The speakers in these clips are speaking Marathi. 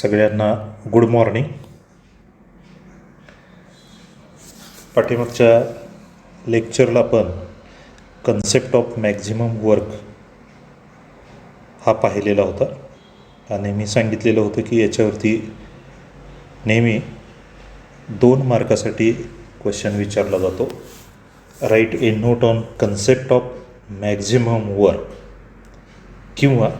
सगळ्यांना गुड मॉर्निंग. पाठीमागच्या लेक्चरला आपण कन्सेप्ट ऑफ मॅक्झिमम वर्क हा पाहिलेला होता आणि मी सांगितलेलं होतं की याच्यावरती नेहमी 2 मार्कासाठी क्वेश्चन विचारला जातो. Write a note on concept of maximum work किंवा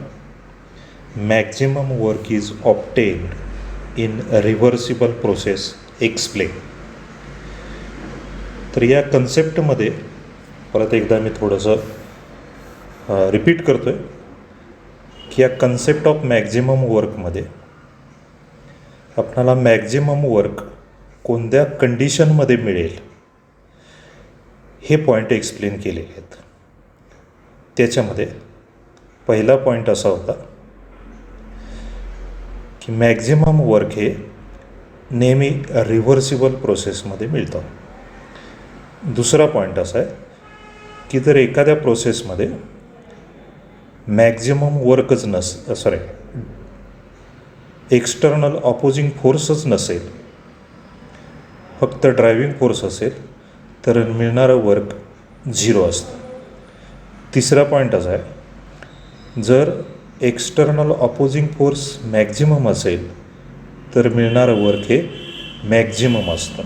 maximum work is obtained in reversible process explain. तर या कन्सेप्टमध्ये परत एकदा मी थोडंसं रिपीट करतो आहे की या कन्सेप्ट ऑफ मॅक्झिमम वर्कमध्ये आपणाला मॅक्झिमम वर्क कोणत्या कंडिशनमध्ये मिळेल हे पॉईंट एक्सप्लेन केलेले आहेत. त्याच्यामध्ये पहिला पॉईंट असा होता की मॅक्झिमम वर्क हे नेहमी रिव्हर्सिबल प्रोसेसमध्ये मिळतं. दुसरा पॉईंट असा आहे की जर एखाद्या प्रोसेसमध्ये मॅक्झिमम वर्कच एक्स्टर्नल ऑपोजिंग फोर्सच नसेल, फक्त ड्रायव्हिंग फोर्स असेल तर मिळणारं वर्क 0 असतं. तिसरा पॉईंट असा आहे जर एक्स्टर्नल ऑपोजिंग फोर्स मॅक्झिमम असेल तर मिळणारं वर्क हे मॅक्झिमम असतं.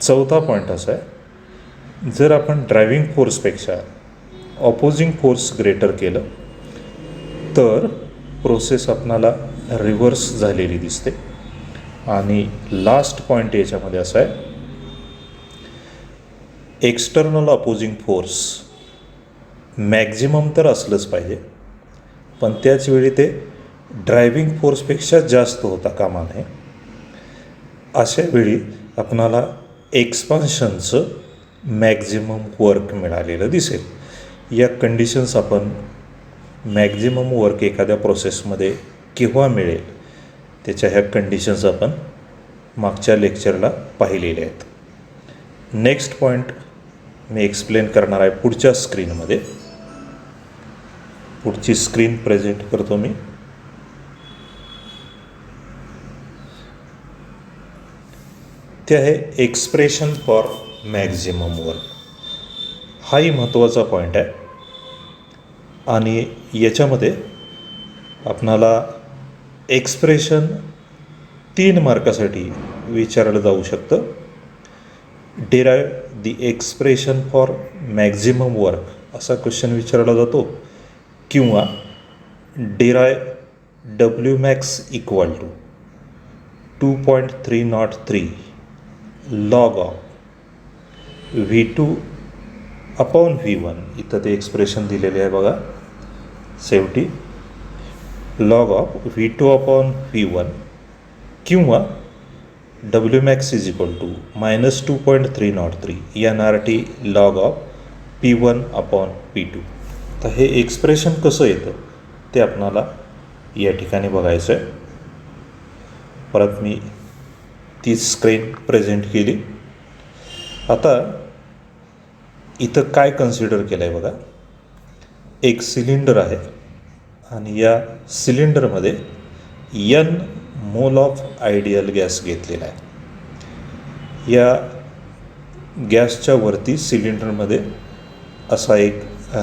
चौथा पॉईंट असा आहे जर आपण ड्रायव्हिंग फोर्सपेक्षा ऑपोजिंग फोर्स ग्रेटर केलं तर प्रोसेस आपणाला रिव्हर्स झालेली दिसते. आणि लास्ट पॉईंट याच्यामध्ये असा आहे एक्स्टर्नल ऑपोजिंग फोर्स मॅक्झिमम तर असलंच पाहिजे पण त्याचवेळी ते ड्रायव्हिंग फोर्सपेक्षा जास्त होता कामा नये. अशा वेळी आपणाला एक्सपान्शनचं मॅक्झिमम वर्क मिळालेलं दिसेल. या कंडिशन्स आपण मॅक्झिमम वर्क एखाद्या प्रोसेसमध्ये केव्हा मिळेल त्याच्या ह्या कंडिशन्स आपण मागच्या लेक्चरला पाहिलेल्या आहेत. नेक्स्ट पॉईंट मी एक्सप्लेन करणार आहे पुढच्या स्क्रीनमध्ये. पुढची स्क्रीन प्रेझेंट करतो मी. ते आहे एक्सप्रेशन फॉर मॅक्झिमम वर्क. हाही महत्त्वाचा पॉईंट आहे आणि याच्यामध्ये आपणाला एक्सप्रेशन 3 मार्कासाठी विचारलं जाऊ शकतं. Derive the expression for maximum work असा क्वेश्चन विचारला जातो किंवा derive W max equal to 2.303 log of V2 upon V1. इथं ते एक्सप्रेशन दिलेले आहे बघा शेवटी log of V2 upon V1 किंवा W max is equal to -2.303 NRT log of P1 upon P2. तर हे एक्सप्रेशन कसं येतं ते आपणाला या ठिकाणी बघायचं आहे. परत मी ती स्क्रीन प्रेझेंट केली. आता इथं काय कन्सिडर केलं आहे बघा, एक सिलेंडर आहे आणि या सिलेंडरमध्ये N mole of ideal gas घेतलेला आहे. या गॅसच्या वरती सिलेंडरमध्ये असा एक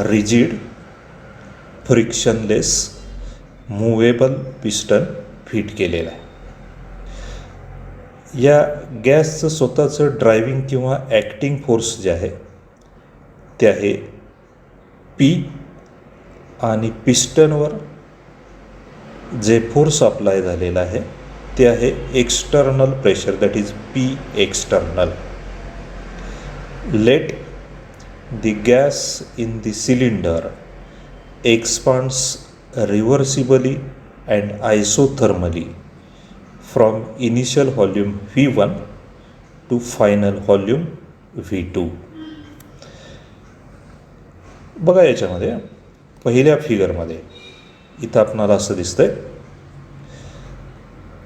rigid frictionless movable piston fit केलेला आहे. या गॅसचं स्वतःचं ड्रायव्हिंग किंवा ॲक्टिंग फोर्स जे आहे ते आहे P आणि पिस्टनवर जे फोर्स अप्लाय झालेला आहे ते आहे external pressure that is P external. Let the gas in the cylinder expands reversibly and isothermally from initial volume V1 to final volume V2. बघा याच्यामध्ये पहिल्या फिगरमध्ये इथं आपणाला असं दिसतंय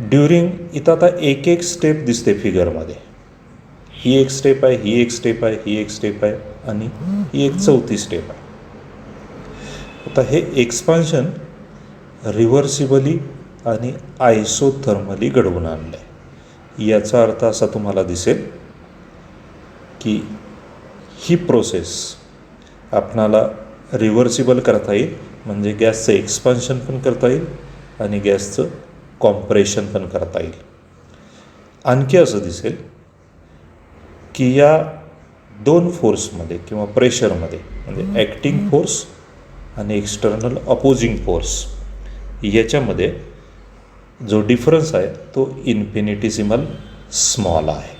ड्युरिंग, इथं आता एक एक स्टेप दिसते फिगरमध्ये. ही एक स्टेप आहे, ही एक स्टेप आहे, ही एक स्टेप आहे आणि ही एक चौथी स्टेप आहे. आता हे एक्सपान्शन रिव्हर्सिबली आणि आयसोथर्मली घडवून आणलं आहे. याचा अर्थ असा तुम्हाला दिसेल की ही प्रोसेस आपणाला रिव्हर्सिबल करता येईल, म्हणजे गॅसचं एक्सपान्शन पण करता येईल आणि गॅसचं कॉम्प्रेशन पण करता येईल. आणखी असं दिसेल की या दोन फोर्समध्ये किंवा प्रेशरमध्ये, म्हणजे ॲक्टिंग फोर्स आणि एक्सटर्नल अपोजिंग फोर्स, याच्यामध्ये जो डिफरन्स आहे तो इन्फिनिटिसिमल स्मॉल आहे.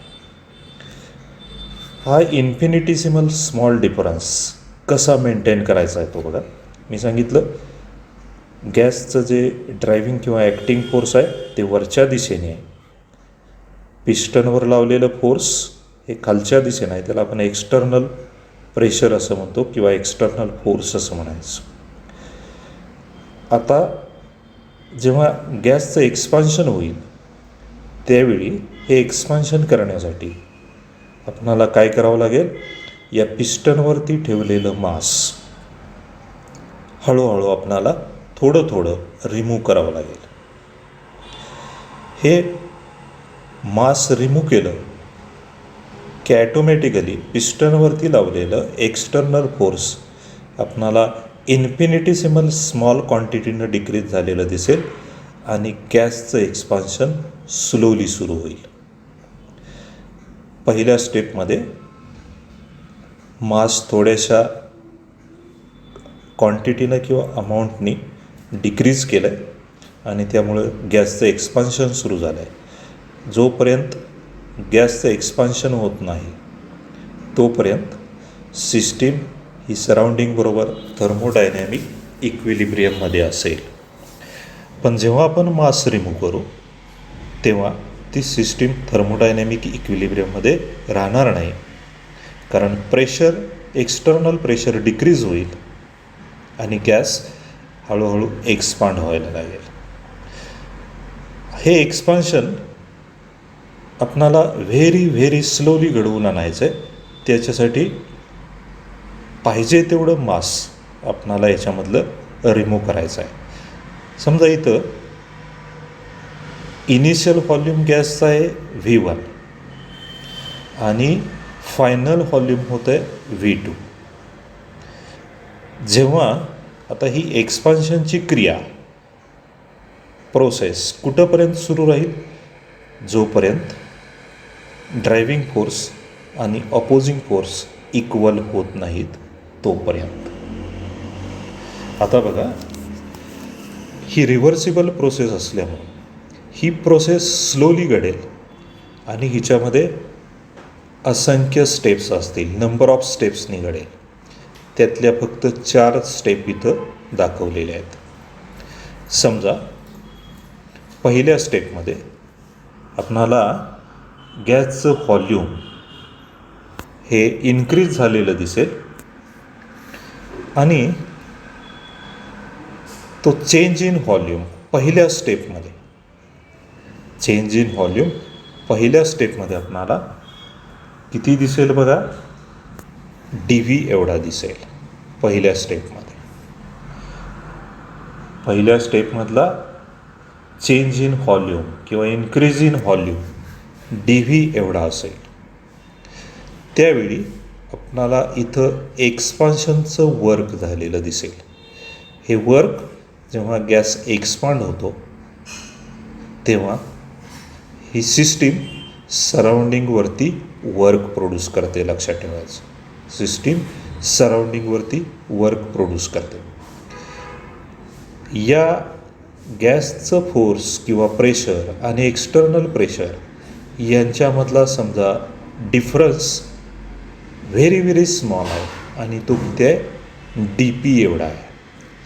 हा इन्फिनिटिसिमल स्मॉल डिफरन्स कसा मेंटेन करायचा आहे तो बघा. मी सांगितलं गॅसचं जे ड्रायव्हिंग किंवा ॲक्टिंग फोर्स आहे ते वरच्या दिशेने आहे. पिस्टनवर लावलेलं फोर्स हे खालच्या दिशेने आहे, त्याला आपण एक्सटर्नल प्रेशर असं म्हणतो किंवा एक्सटर्नल फोर्स असं म्हणायचं. आता जेव्हा गॅसचं एक्सपान्शन होईल त्यावेळी हे एक्सपान्शन करण्यासाठी आपणाला काय करावं लागेल, या पिस्टनवरती ठेवलेलं मास हळूहळू आपणाला थोडं थोडं रिमूव्ह करावं लागेल. हे मास रिमूव्ह केलं की ॲटोमॅटिकली पिस्टनवरती लावलेलं एक्सटर्नल फोर्स आपणाला इन्फिनिटिसिमल स्मॉल क्वांटिटीनं डिक्रीज झालेलं दिसेल आणि गॅसचं एक्सपान्शन स्लोली सुरू होईल. पहिल्या स्टेपमध्ये मास थोड्याशा क्वांटिटीनं किंवा अमाऊंटनी डिक्रीज केलं आहे आणि त्यामुळं गॅसचं एक्सपान्शन सुरू झालं आहे. जोपर्यंत गॅसचं एक्सपान्शन होत नाही तोपर्यंत सिस्टीम ही सराउंडिंगबरोबर थर्मोडायनॅमिक इक्विलिब्रियममध्ये असेल. पण जेव्हा आपण मास रिमूव्ह करू तेव्हा ती सिस्टीम थर्मोडायनॅमिक इक्विलिब्रियममध्ये राहणार नाही, कारण प्रेशर, एक्सटर्नल प्रेशर डिक्रीज होईल आणि गॅस हळूहळू एक्सपांड व्हायला लागेल. हे एक्सपान्शन आपणाला व्हेरी स्लोली घडवून आणायचं आहे. त्याच्यासाठी पाहिजे तेवढं मास आपणाला याच्यामधलं रिमूव्ह करायचं आहे. समजा इथं इनिशियल व्हॉल्यूम गॅसचा आहे V1 आणि फायनल व्हॉल्यूम होतं आहे V2. जेव्हा आता ही एक्सपान्शनची क्रिया प्रोसेस कुठंपर्यंत सुरू राहील, जोपर्यंत ड्रायव्हिंग फोर्स आणि अपोजिंग फोर्स इक्वल होत नाहीत तोपर्यंत. आता बघा, ही रिव्हर्सिबल प्रोसेस असल्यामुळे ही प्रोसेस स्लोली घडेल आणि हिच्यामध्ये असंख्य स्टेप्स असतील, नंबर ऑफ स्टेप्सनी घडेल. त्यातल्या फक्त 4 स्टेप इथं दाखवलेल्या आहेत. समजा पहिल्या स्टेपमध्ये आपणाला गॅसचं व्हॉल्यूम हे इन्क्रीज झालेलं दिसेल आणि तो चेंज इन व्हॉल्यूम पहिल्या स्टेपमध्ये, चेंज इन व्हॉल्यूम पहिल्या स्टेपमध्ये आपणाला किती दिसेल बघा, dV एवढा दिसेल. पहिल्या स्टेपमध्ये, पहिल्या स्टेपमधला चेंज इन व्हॉल्यूम किंवा इन्क्रीज इन व्हॉल्यूम dV एवढा असेल. त्यावेळी आपणाला इथं एक्सपान्शनचं वर्क झालेलं दिसेल. हे वर्क जेव्हा गॅस एक्सपांड होतो तेव्हा ही सिस्टीम सराउंडिंगवरती वर्क प्रोड्यूस करते. लक्षात ठेवायचं, सिस्टीम सराउंडिंगवरती वर्क प्रोड्यूस करते. या गॅसचं फोर्स किंवा प्रेशर आणि एक्सटर्नल प्रेशर यांच्यामधला समजा डिफरन्स व्हेरी स्मॉल आहे आणि तो किती आहे, डी पी एवढा आहे,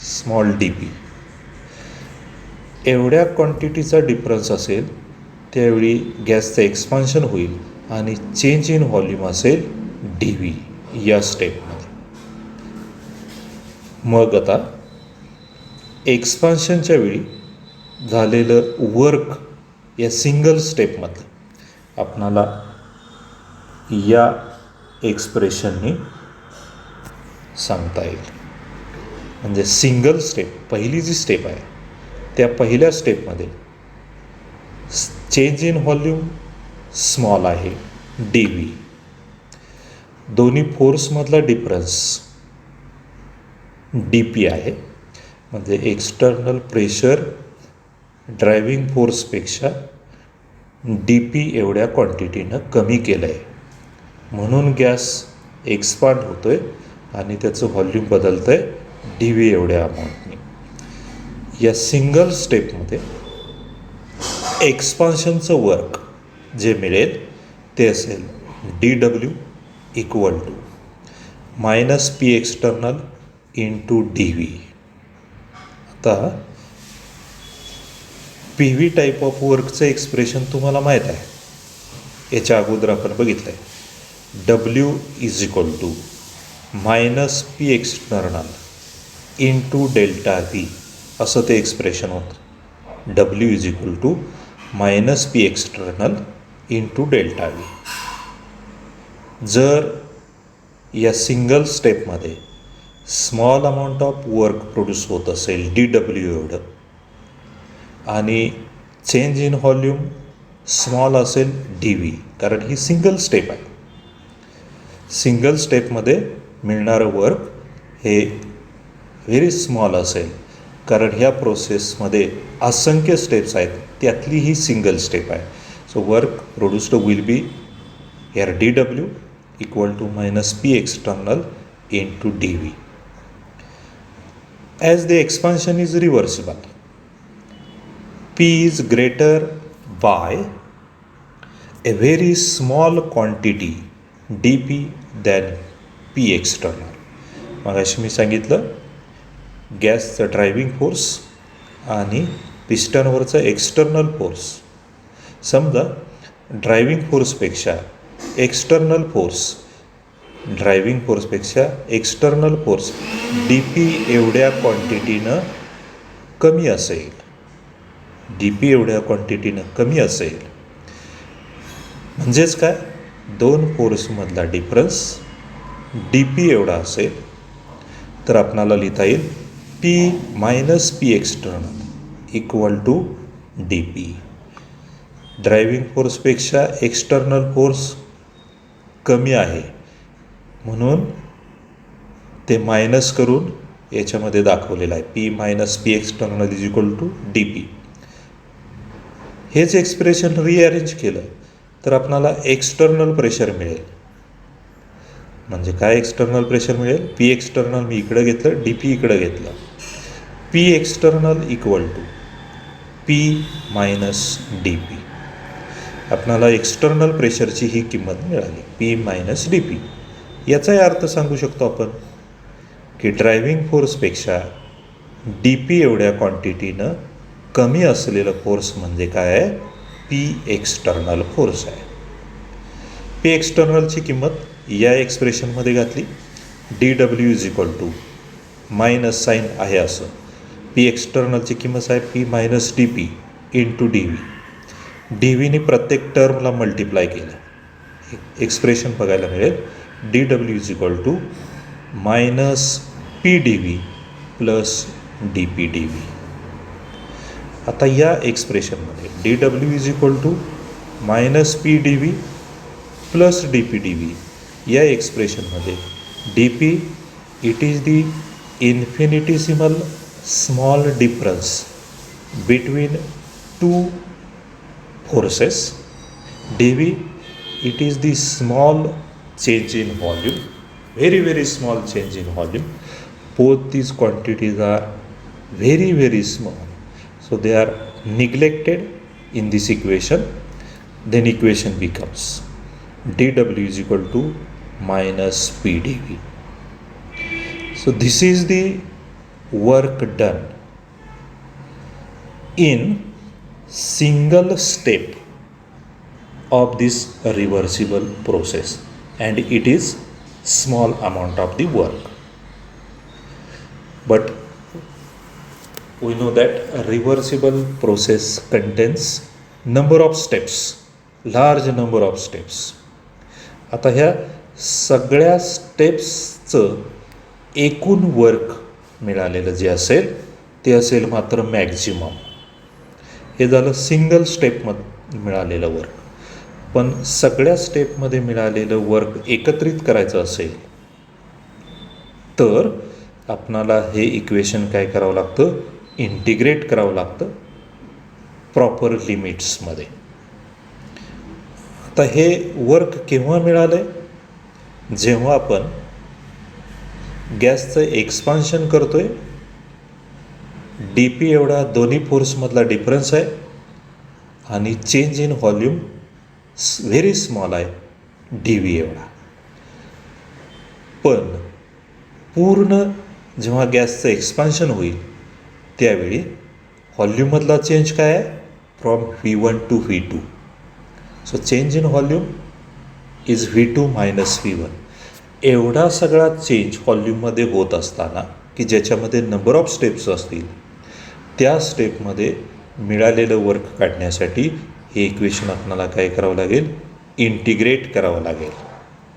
स्मॉल डी पी. एवढ्या क्वांटिटीचा डिफरन्स असेल त्यावेळी गॅसचं एक्सपान्शन होईल आणि चेंज इन व्हॉल्यूम असेल डी व्ही या स्टेपमध्ये. मग आता एक्सपान्शनच्या वेळी झालेलं वर्क या सिंगल स्टेपमधलं आपणाला या एक्सप्रेशननी सांगता येईल. म्हणजे सिंगल स्टेप, पहिली जी स्टेप आहे त्या पहिल्या स्टेपमध्ये चेंज इन व्हॉल्यूम स्मॉल आहे डी व्ही. दोन्ही फोर्समधला डिफरन्स डी पी आहे. म्हणजे एक्सटर्नल प्रेशर ड्रायव्हिंग फोर्सपेक्षा डी पी एवढ्या क्वांटिटीनं कमी केलं आहे, म्हणून गॅस एक्सपांड होतो आहे आणि त्याचं व्हॉल्यूम बदलतं आहे डी व्ही एवढ्या अमाऊंटने. या सिंगल स्टेपमध्ये एक्सपान्शनचं वर्क जे मिळेल ते असेल D W equal to minus P external into D V. आता पी व्ही टाईप ऑफ वर्कचं एक्सप्रेशन तुम्हाला माहीत आहे, याच्या अगोदर आपण बघितलं आहे. W is equal to minus P external into delta V असं ते एक्सप्रेशन होतं. W is equal to minus P external into delta V. जर या सिंगल स्टेपमध्ये small amount of work produce होत असेल डी डब्ल्यू एवढं आणि चेंज इन व्हॉल्यूम स्मॉल असेल डी व्ही, कारण ही सिंगल स्टेप आहे. सिंगल स्टेपमध्ये मिळणारं वर्क हे व्हेरी स्मॉल असेल, कारण ह्या प्रोसेसमध्ये असंख्य स्टेप्स आहेत, त्यातली ही सिंगल स्टेप आहे. So work produced will be here D W equal to minus P external into D V. As the expansion is reversible, P is greater by a very small quantity dP than P external. मगाशी मी सांगितलं गॅसचं ड्रायव्हिंग फोर्स आणि पिस्टनवरचा एक्सटर्नल फोर्स. समजा ड्रायव्हिंग फोर्सपेक्षा एक्सटर्नल फोर्स डी पी एवढ्या क्वांटिटीनं कमी असेल, डी पी एवढ्या क्वांटिटीनं कमी असेल, म्हणजेच काय, दोन फोर्समधला डिफरन्स डी पी एवढा असेल तर आपणाला लिहिता येईल P minus P external equal to D P. Driving फोर्सपेक्षा एक्सटर्नल फोर्स कमी आहे म्हणून ते मायनस करून याच्यामध्ये दाखवलेलं आहे P minus P external is equal to D P. हेच एक्सप्रेशन रिअरेंज केलं तर आपणाला एक्सटर्नल प्रेशर मिळेल. म्हणजे काय एक्सटर्नल प्रेशर मिळेल, पी एक्सटर्नल मी इकडं घेतलं, डी पी इकडं घेतलं, P external equal to P minus D P. आपणाला एक्सटर्नल प्रेशरची ही किंमत मिळाली पी मायनस डी पी. याचाही अर्थ सांगू शकतो आपण की ड्रायव्हिंग फोर्सपेक्षा डी पी एवढ्या क्वांटिटीनं कमी असलेलं फोर्स म्हणजे काय आहे, पी एक्सटर्नल फोर्स आहे. पी एक्सटर्नलची किंमत या एक्सप्रेशनमध्ये घातली, D W is equal to minus sign आहे असं, पी एक्सटर्नलची किंमत आहे P minus D P into D V. D व्हीने प्रत्येक टर्मला मल्टिप्लाय केलं, एक्सप्रेशन बघायला मिळेल D W is equal to minus P D V plus D P D V. आता या एक्सप्रेशनमध्ये D W is equal to minus P D V plus D P D V या एक्सप्रेशनमध्ये D P it is the infinitesimal small difference between two forces, D V it is the small change in volume, very small change in volume. Both these quantities are very small, so they are neglected in this equation. Then equation becomes dW is equal to minus PdV. So this is the work done in single step of this reversible process, and it is small amount of the work. But we know that a reversible process contains number of steps, large number of steps. आता ह्या सगळ्या स्टेप्सचं एकूण वर्क मिळालेलं जे असेल ते असेल मात्र मॅक्झिमम. हे झालं सिंगल स्टेपमध्ये मिळालेलं वर्क. पण सगळ्या स्टेपमध्ये मिळालेलं वर्क एकत्रित करायचं असेल तर आपणाला हे इक्वेशन काय करावं लागतं, इंटिग्रेट करावं लागतं प्रॉपर लिमिट्समध्ये. आता हे वर्क केव्हा मिळालं आहे, जेव्हा आपण गॅसचं एक्सपान्शन करतो आहे, डी पी एवढा दोन्ही फोर्समधला डिफरन्स आहे आणि change in volume very small आहे, डी व्ही एवढा. पण पूर्ण जेव्हा गॅसचं एक्सपान्शन होईल त्यावेळी व्हॉल्यूममधला चेंज काय आहे, from V1 to V2. So change in volume is V2 minus V1. एवढा सगळा चेंज व्हॉल्यूममध्ये होत असताना की ज्याच्यामध्ये नंबर ऑफ स्टेप्स असतील, त्या स्टेपमध्ये मिळालेलं वर्क काढण्यासाठी हे इक्वेशन आपल्याला काय करावं लागेल, इंटिग्रेट करावं लागेल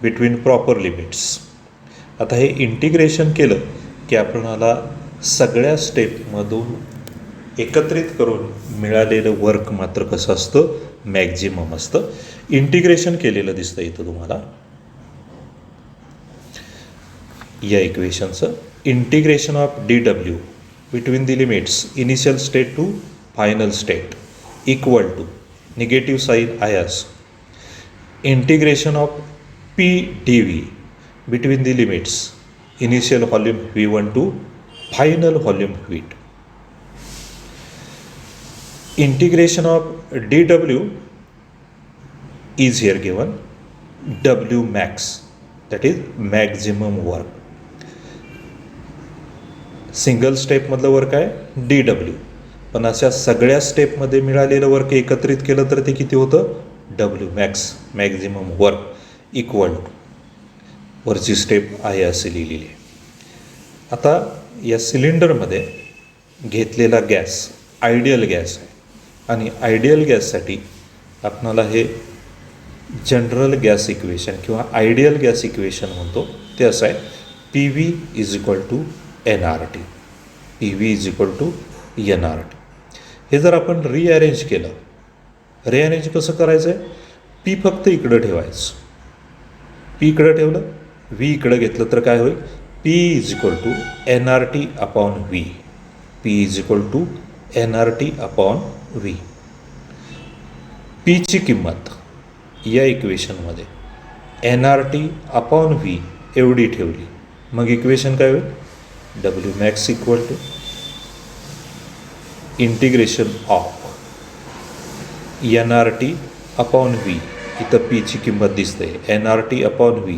बिटवीन प्रॉपर लिमिट्स. आता हे इंटिग्रेशन केलं की आपल्याला सगळ्या स्टेपमधून एकत्रित करून मिळालेलं वर्क मात्र कसं असतं, मॅक्झिमम असतं. इंटिग्रेशन केलेलं दिसतं इथं तुम्हाला या इक्वेशनचं. Integration of DW between the limits initial state to final state equal to negative sign is integration of PdV between the limits initial volume V1 to final volume V2. Integration of dW is here given W max, that is maximum work. Single स्टेपमधलं वर्क आहे DW, पण अशा सगळ्या स्टेपमध्ये मिळालेलं वर्क एकत्रित केलं तर ते किती होतं, W max, maximum work equal to वरची स्टेप आहे असे लिहिलेली आहे. आता या सिलेंडरमध्ये घेतलेला गॅस आयडियल गॅस आहे आणि आयडियल गॅससाठी आपणाला हे जनरल गॅस इक्वेशन किंवा आयडियल गॅस इक्वेशन म्हणतो ते असं आहे, PV is equal to NRT. PV is equal to NRT. हे जर आपण रिअरेंज केलं, रिअरेंज कसं करायचं आहे, P फक्त इकडं ठेवायचं, P इकडं ठेवलं, V इकडं घेतलं तर काय होईल, P is equal to NRT upon V. P is equal to NRT upon V. पीची किंमत या इक्वेशनमध्ये NRT अपॉन V एवढी ठेवली, मग इक्वेशन काय होईल, W max equal to integration of NRT upon V. इथं पीची किंमत दिसते NRT अपॉन V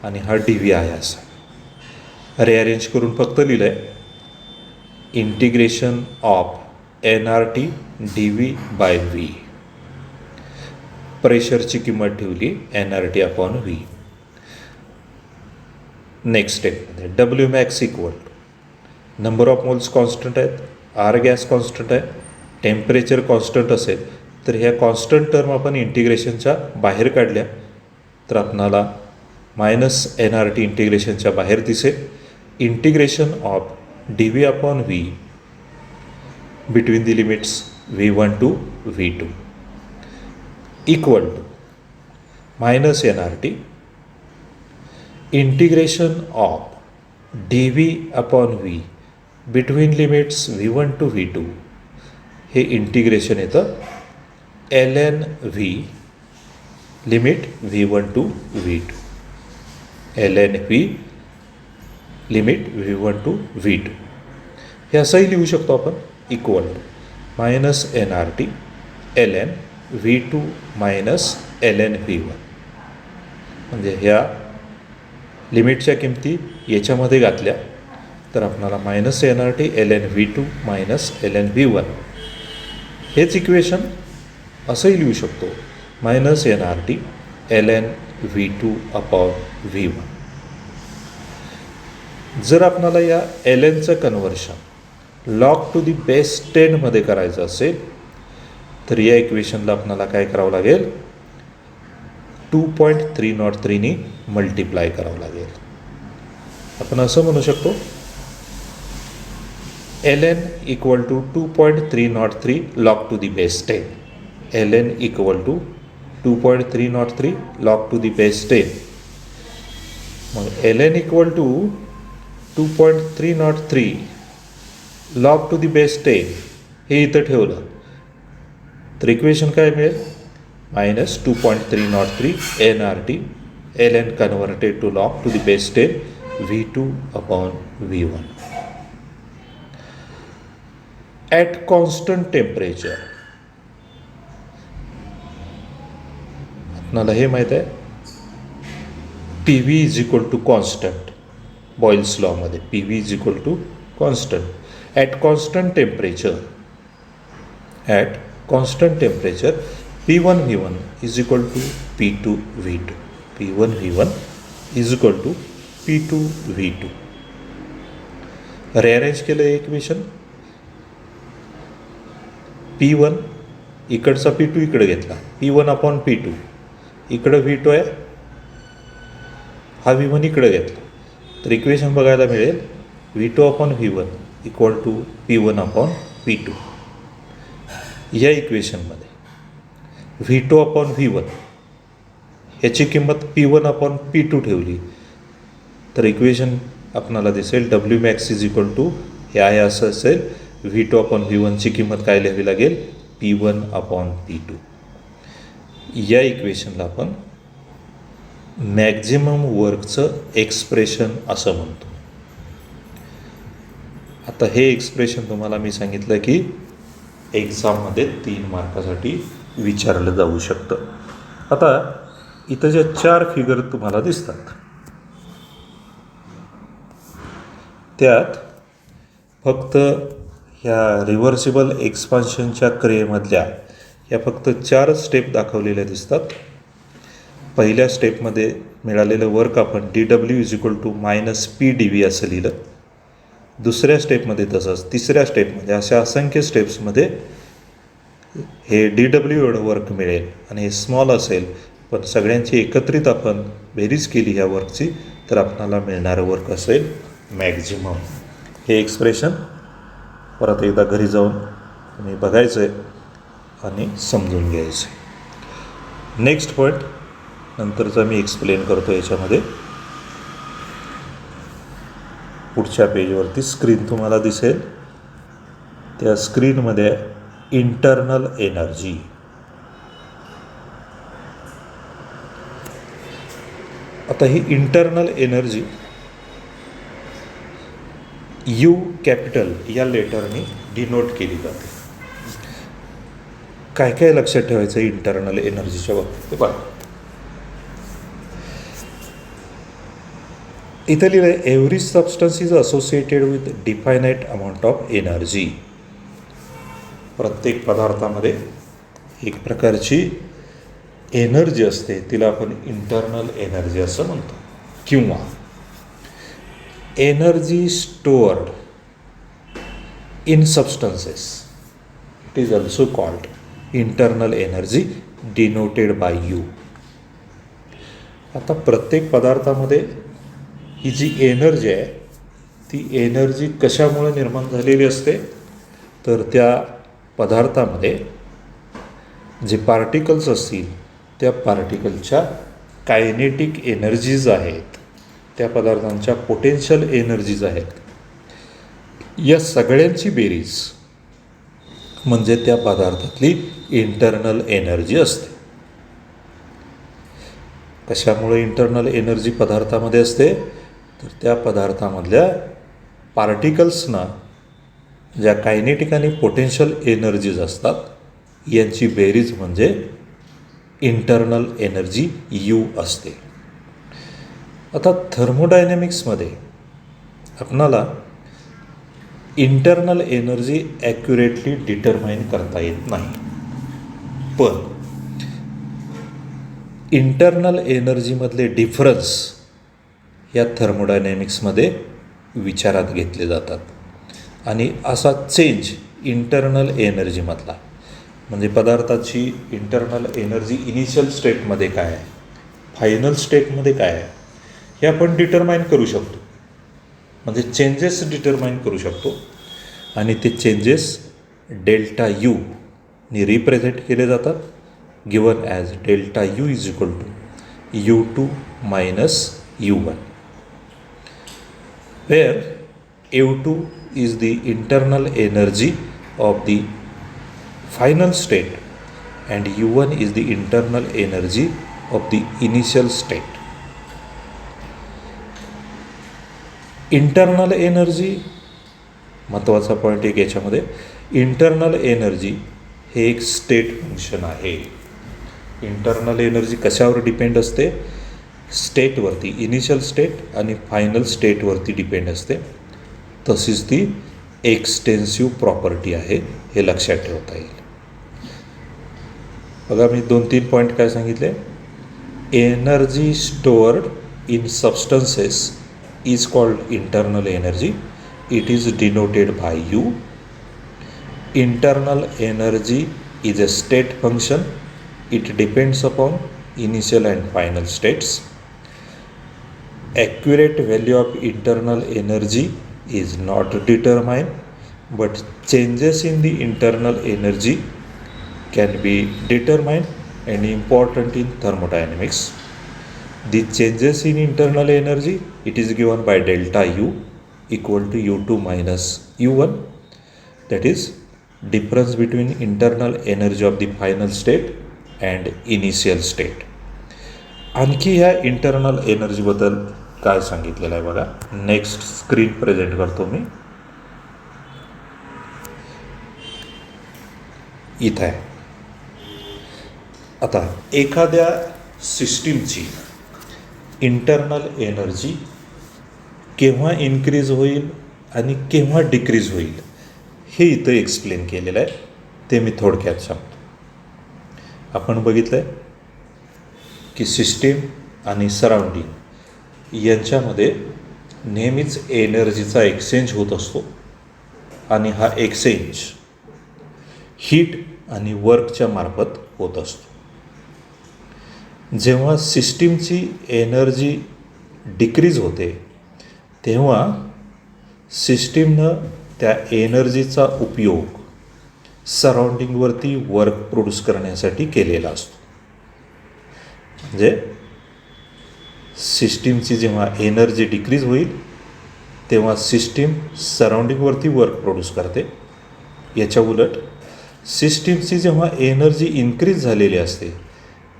आणि हा DV आहे. असा रिअरेंज करून फक्त लिहिलं आहे integration of NRT DV by V. प्रेशरची किंमत ठेवली NRT अपॉन V. नेक्स्ट स्टेपमध्ये W max equal to number of moles constant आहेत, R गॅस कॉन्स्टंट आहे, टेम्परेचर कॉन्स्टंट असेल तर ह्या कॉन्स्टंट टर्म आपण इंटिग्रेशनच्या बाहेर काढल्या तर आपणाला मायनस NRT इंटिग्रेशनच्या बाहेर दिसेल. Integration of DV upon V between the limits V1 to V2 equal to minus NRT integration of DV upon V between limits V1 to V2. हे इंटिग्रेशन येतं ln V limit V1 to V2, ln V limit V1 to V2. हे असंही लिहू शकतो आपण equal to minus NRT ln V2 minus ln V1. म्हणजे ह्या लिमिटच्या किमती याच्यामध्ये घातल्या तर आपणाला minus N R T L N V two minus L N V one हेच इक्वेशन असंही लिहू शकतो, minus N R T L N V two upon V one. जर आपणाला या एल एनचं conversion log to the base 10 करायचं असेल तर या इक्वेशनला आपणाला काय करावं लागेल, 2.303 मल्टिप्लाय करावं लागेल. आपण असं म्हणू शकतो L N equal to 2.303 log to the base 10. L N equal to 2.303 log to the base 10. मग L N equal to 2.303 log to the base 10 हे इथं ठेवलं तर इक्वेशन काय मिळेल, minus 2.303 N R T L N converted to log to the base 10 V two upon V one. At constant temperature आपल्याला हे माहीत आहे, P V is equal to constant. Boyle's लॉमध्ये P V is equal to constant. At constant temperature P1 V1 is equal to P2 V2. P1 V1 is equal to P2 V2. rearrange केलं हे इक्वेशन, P1 इकडचा P2 इकडे घेतला, P1 अपॉन P2 इकडं V2 आहे, हा V1 इकडे घेतला तर इक्वेशन बघायला मिळेल V2 upon V1 equal to P1 upon P2. या इक्वेशनमध्ये V2 अपॉन V1 याची किंमत P1 अपॉन P2 ठेवली तर इक्वेशन आपणाला दिसेल W max is equal to हे आहे असं असेल, V2 अपॉन V1ची किंमत काय लिहावी लागेल, P1 अपॉन P2. या इक्वेशनला आपण मॅक्झिमम वर्कचं एक्सप्रेशन असं म्हणतो. आता हे एक्सप्रेशन तुम्हाला मी सांगितलं की एक्झाममध्ये 3 मार्कासाठी विचारलं जाऊ शकतं. आता इथं ज्या 4 फिगर तुम्हाला दिसतात त्यात फक्त ह्या रिव्हर्सिबल एक्सपान्शनच्या क्रियेमधल्या ह्या फक्त 4 स्टेप दाखवलेल्या दिसतात. पहिल्या स्टेपमध्ये मिळालेलं वर्क आपण DW is equal to minus PdV असं लिहिलं. दुसऱ्या स्टेपमध्ये तसंच, तिसऱ्या स्टेपमध्ये, अशा असंख्य स्टेप्समध्ये हे DW एवढं वर्क मिळेल आणि हे स्मॉल असेल, पण सगळ्यांची एकत्रित आपण बेरीज केली ह्या वर्कची तर आपणाला मिळणारं वर्क असेल मॅक्झिमम. हे एक्सप्रेशन परत एकदा घरी जाऊन तुम्ही बघायचं आहे आणि समजून घ्यायचं आहे. नेक्स्ट पॉईंट नंतरचा मी एक्सप्लेन करतो. याच्यामध्ये पुढच्या पेजवरती स्क्रीन तुम्हाला दिसेल, त्या स्क्रीनमध्ये इंटरनल एनर्जी. आता ही इंटरनल एनर्जी यू कॅपिटल या लेटरने डिनोट केली जाते. काय काय लक्षात ठेवायचं इंटरनल एनर्जीच्या बाबतीत ते बघा. इथं लिहिलं आहे every substance is associated with definite amount of energy. प्रत्येक पदार्थामध्ये एक प्रकारची एनर्जी असते, तिला आपण इंटरनल एनर्जी असं म्हणतो. किंवा energy stored in substances it is also called internal energy denoted by you. आता प्रत्येक पदार्थामध्ये ही जी एनर्जी आहे ती एनर्जी कशामुळे निर्माण झालेली असते तर त्या पदार्थामध्ये जे पार्टिकल्स असतील त्या पार्टिकलच्या कायनेटिक एनर्जीज आहेत, त्या पदार्थांच्या पोटेन्शियल एनर्जीज आहेत, या सगळ्यांची बेरीज म्हणजे त्या पदार्थातली इंटरनल एनर्जी असते. कशामुळे इंटरनल एनर्जी पदार्थामध्ये असते तर त्या पदार्थामधल्या पार्टिकल्सना ज्या कायनेटिक आणि पोटेन्शियल एनर्जीज असतात यांची बेरीज म्हणजे इंटरनल एनर्जी यू असते. आता थर्मोडायनॅमिक्समध्ये आपणाला इंटरनल एनर्जी ॲक्युरेटली डिटरमाइन करता येत नाही, पण इंटरनल एनर्जीमधले डिफरन्स या थर्मोडायनॅमिक्समध्ये विचारात घेतले जातात आणि असा चेंज इंटरनल एनर्जीमधला म्हणजे पदार्थाची इंटरनल एनर्जी इनिशियल स्टेटमध्ये काय आहे, फायनल स्टेटमध्ये काय आहे, हे आपण डिटरमाइन करू शकतो. म्हणजे चेंजेस डिटरमाइन करू शकतो आणि ते चेंजेस डेल्टा यू ने रिप्रेझेंट केले जातात, given as delta U is equal to U2 minus U1, where U2 is the internal energy of the final state and U1 is the internal energy of the initial state. Internal energy महत्त्वाचा पॉईंट एक याच्यामध्ये, इंटरनल एनर्जी हे एक स्टेट फंक्शन आहे. इंटरनल एनर्जी कशावर डिपेंड असते? स्टेटवरती, इनिशियल स्टेट आणि फायनल स्टेटवरती डिपेंड असते. तशीच ती एक्सटेन्सिव्ह प्रॉपर्टी आहे, हे लक्षात ठेवता येईल. बघा मी 2-3 पॉईंट काय सांगितले. Energy stored in substances is called internal energy. It is denoted by U. Internal energy is a state function. It depends upon initial and final states. Accurate value of internal energy is not determined, but changes in the internal energy can be determined and important in thermodynamics. The changes in internal energy, it is given by delta U equal to U2 minus U1, that is difference between internal energy of the final state and initial state. आणखी ह्या इंटरनल एनर्जीबद्दल काय सांगितलेलं आहे बघा. नेक्स्ट स्क्रीन प्रेझेंट करतो मी. इथं आहे. आता एखाद्या सिस्टीमची इंटरनल एनर्जी केव्हा इन्क्रीज होईल आणि केव्हा डिक्रीज होईल हे इथं एक्सप्लेन केलेलं आहे. ते मी थोडक्यात सांगतो. आपण बघितलं आहे की सिस्टीम आणि सराउंडिंग यांच्यामध्ये नेहमीच एनर्जीचा एक्सचेंज होत असतो आणि हा एक्सचेंज हीट आणि वर्कच्या मार्फत होत असतो. जेव्हा सिस्टीमची एनर्जी डिक्रीज होते तेव्हा सिस्टीमनं त्या एनर्जीचा उपयोग सराउंडिंगवरती वर्क प्रोड्यूस करण्यासाठी केलेला असतो. म्हणजे सिस्टीमची जेव्हा एनर्जी डिक्रीज होईल तेव्हा सिस्टीम सराउंडिंगवरती वर्क प्रोड्यूस करते. याच्या उलट सिस्टीमची जेव्हा एनर्जी इन्क्रीज झालेली असते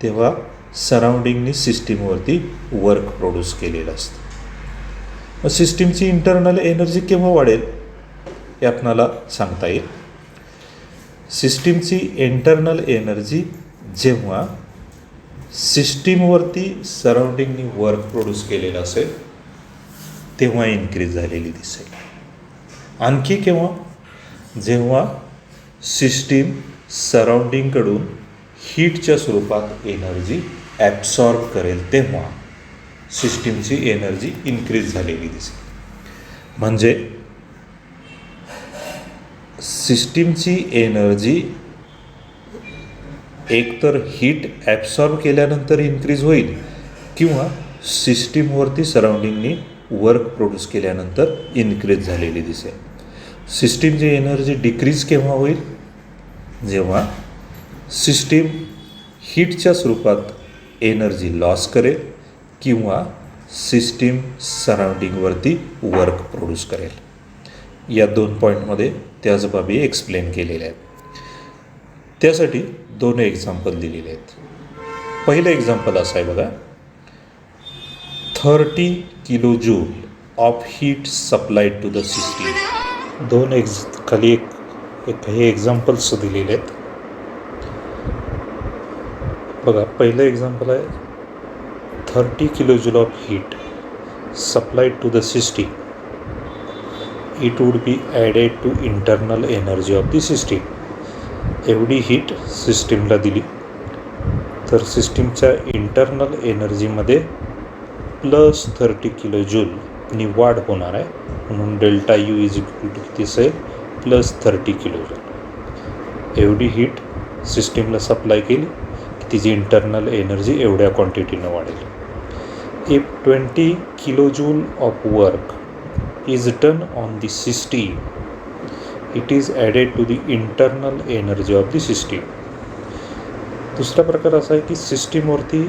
तेव्हा सराउंडिंगनी सिस्टीमवरती वर्क प्रोड्यूस केलेलं असतं. मग सिस्टीमची इंटरनल एनर्जी केव्हा वाढेल हे आपणाला सांगता येईल. सिस्टीमची इंटरनल एनर्जी जेव्हा सिस्टीमवरती सराउंडिंगनी वर्क प्रोड्यूस केलेलं असेल तेव्हा इन्क्रीज झालेली दिसेल. आणखी केव्हा? जेव्हा सिस्टीम सराउंडिंगकडून हीटच्या स्वरूपात एनर्जी ॲब्सॉर्ब करेल तेव्हा सिस्टीमची एनर्जी इन्क्रीज झालेली दिसेल. म्हणजे सिस्टीमची एनर्जी एकतर हीट ॲब्सॉर्ब केल्यानंतर इन्क्रीज होईल किंवा सिस्टीमवरती सराउंडिंगनी वर्क प्रोड्यूस केल्यानंतर इन्क्रीज झालेली दिसेल. सिस्टीमची एनर्जी डिक्रीज केव्हा होईल? जेव्हा सिस्टीम हीटच्या स्वरूपात एनर्जी लॉस करेल किंवा सिस्टीम सराउंडिंगवरती वर्क प्रोड्यूस करेल. या 2 पॉईंटमध्ये त्याच बाबी एक्सप्लेन केलेल्या आहेत. त्यासाठी 2 एक्झाम्पल दिलेले आहेत. पहिलं एक्झाम्पल असं आहे बघा. 30 kilo joule of heat supplied to the system. 2 खाली एक हे एक्झाम्पल्स दिलेले आहेत बघा. पहिलं एक्झाम्पल आहे 30 kilo joule of heat supplied to the system it would be added to internal energy of the system. एवढी हीट सिस्टीमला दिली तर सिस्टीमच्या इंटरनल एनर्जीमध्ये +30 किलो जूलनी वाढ होणार आहे. म्हणून delta U is equal to किती असेल +30 किलो जूल. एवढी हीट सिस्टीमला सप्लाय केली की तिची इंटरनल एनर्जी एवढ्या क्वांटिटीनं वाढेल. If 20 kilo joule of work is done on the system, it is added to the internal energy of the system. दुसरा प्रकार असा आहे की सिस्टीमवरती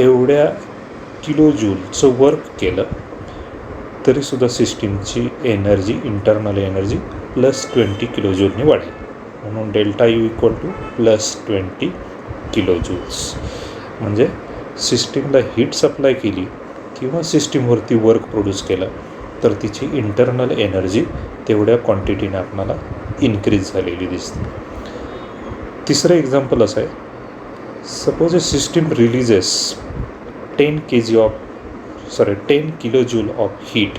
एवढ्या किलो जूलचं वर्क केलं तरीसुद्धा सिस्टीमची एनर्जी इंटरनल एनर्जी +20 किलो जूलने वाढेल. म्हणून delta U equal to +20 kilo joules. म्हणजे सिस्टीमला हीट सप्लाय केली किंवा सिस्टीमवरती वर्क प्रोड्यूस केलं तर तिची इंटरनल एनर्जी तेवढ्या क्वांटिटीने आपल्याला इन्क्रीज झालेली दिसते. तिसरं एक्झाम्पल असं आहे, suppose a system releases 10 kilo joule of heat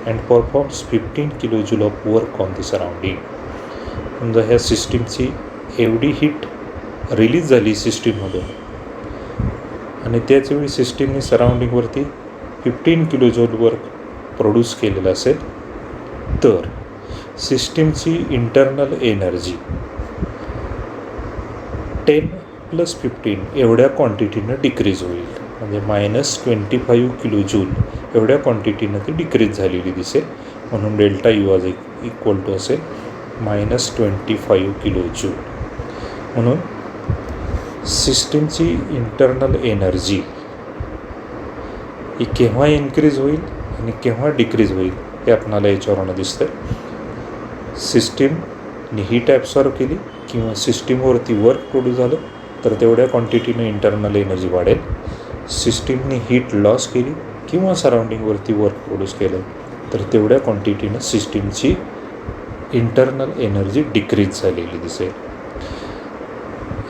and performs 15 kilo joule of work on the surrounding. समजा ह्या सिस्टीमची एवढी हीट रिलीज झाली सिस्टीममधून आणि त्याचवेळी सिस्टीमने सराउंडिंगवरती 15 किलो जूल वर्क प्रोड्यूस केलेलं असेल तर सिस्टीमची इंटरनल एनर्जी 10 + 15 एवढ्या क्वांटिटीनं डिक्रीज होईल. म्हणजे -25 किलो जूल एवढ्या क्वांटिटीनं ती डिक्रीज झालेली दिसेल. म्हणून डेल्टा यू आज इक्वल टू असेल -25 किलो जूल. म्हणून सिस्टीमची इंटरनल एनर्जी ही केव्हा इन्क्रीज होईल आणि केव्हा डिक्रीज होईल हे आपणाला याच्यावरून दिसतं. सिस्टीमने हीट ॲब्सॉर्ब केली किंवा सिस्टीमवरती वर्क प्रोड्यूस झालं तर तेवढ्या क्वांटिटीनं इंटरनल एनर्जी वाढेल. सिस्टीमने हीट लॉस केली किंवा सराउंडिंगवरती वर्क प्रोड्यूस केलं तर तेवढ्या क्वांटिटीनं सिस्टीमची इंटरनल एनर्जी डिक्रीज झालेली दिसेल.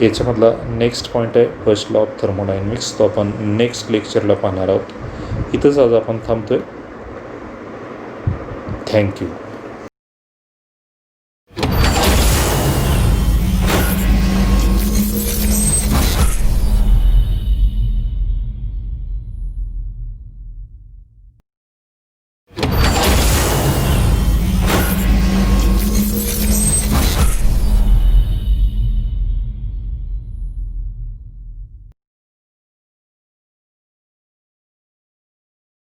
याच्यामधला नेक्स्ट पॉईंट आहे फर्स्ट लॉ ऑफ थर्मोडायनॅमिक्स. तो आपण नेक्स्ट लेक्चरला पाहणार आहोत. इथंच आज आपण थांबतोय. थँक्यू.